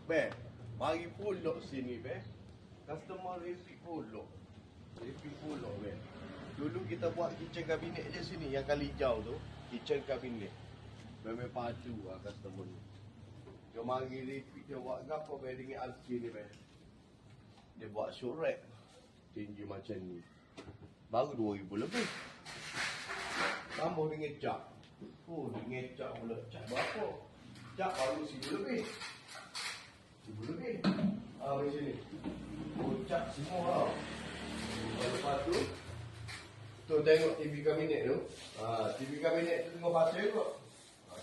Be, mari pulak sini, be. Customer repeat pulak. Repeat pulak, be. Dulu kita buat kitchen cabinet je sini, yang kali hijau tu. Kitchen cabinet. Memang padu lah customer ni. Dia mari repeat, dia buat apa, be, dengan Alki ni, be. Dia buat syurek. Tinggi macam ni. Baru 2,000 lebih. Tambah dengan cat. Oh, dengan cat pula. Cat berapa? Cat baru 1,000 lebih. 1,000 lebih. Macam ni. Oh, cat semua lah. Lepas tu, tu tengok TV kabinet tu. TV kabinet tu tengok pasal kot.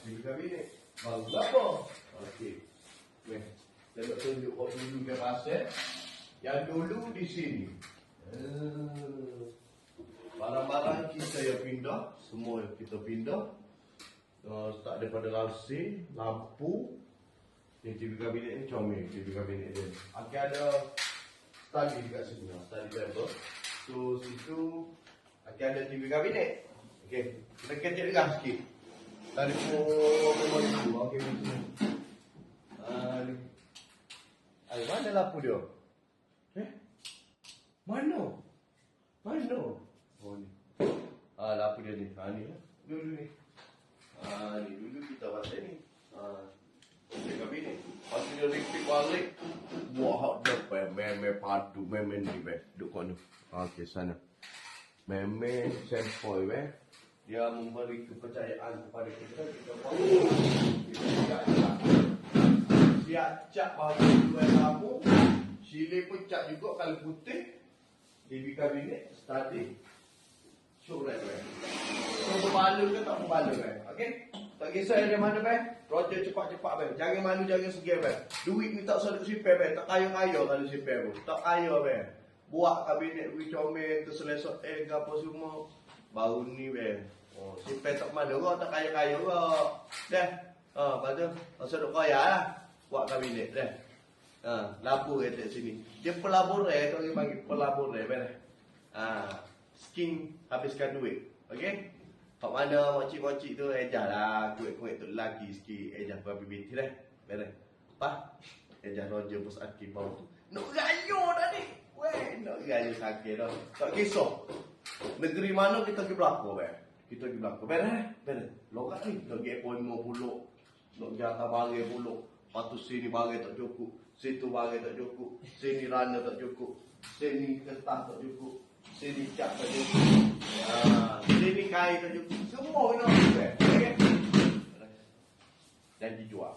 TV kabinet. Baru berapa? Okey. Weh, tengok tunjuk kau dulu ke pasal. Yang dulu di sini. Barang-barang kita yang pindah. Semua kita pindah. Start daripada lasing, lampu. Ni TV kabinet ni comel. TV kabinet dia. Okey, ada study dekat sini. Study table. So, situ okey, ada TV kabinet. Okey, kita kecil dengar sikit. Tadi memang itu. Okey, macam ni. Mana lampu dia? Mana? Mana? Oh ni. Lampu dia ni. Ni lah. Dulu ni. Ni dulu kita pasal ni. Dia kabinet. Lepas tu dia repeat balik. Buat hak dia. Memang padu. Memang ni. Duduk kat ni. Okey, sana. Memang sampel. Dia memberi kepercayaan kepada kita. Kita buat. Kita siap-siap. Siap-siap bagi dua tamu. Sili pun cat juga kalau putih. TV kabinet, study. Syurek, so, berbalur ke tak berbalur, okey? Tak kisah dari mana, projek cepat-cepat, jangan malu, jangan segil, duit ni tak sadut sipir, tak kaya-kaya kalau sipir pun. Tak kaya, buat kabinet duit comel, terselesok ke apa semua. Baru ni, oh, sipir tak malu, tak kaya-kaya, dah. Lepas tu, tak sadut kaya lah, buat kabinet, dah. Labur kat sini. Dia pelabur tu orang panggil pelabur skin habiskan duit. Okey? Kat mana makcik-makcik tu ejar lah kuit-kuit tu lagi sikit ejar babi binti dah. Beres. Apa? Ejar Roger bos Aki bau tu. Nak rayo dah ni. Weh, nak rayo sakit dah. Tak kisah. Negeri mana kita pergi belakang, kita pergi belakang. Beres. Lokat ni lagi appointment 50. Nak jatah barang pulak. Lepas tu sini barang tak cukup. Situ barang tak cukup. Sini rana tak cukup. Sini kertas tak cukup. Sini cat tak cukup. Sini kain tak cukup. Semua kena. Okay? Dan dijual.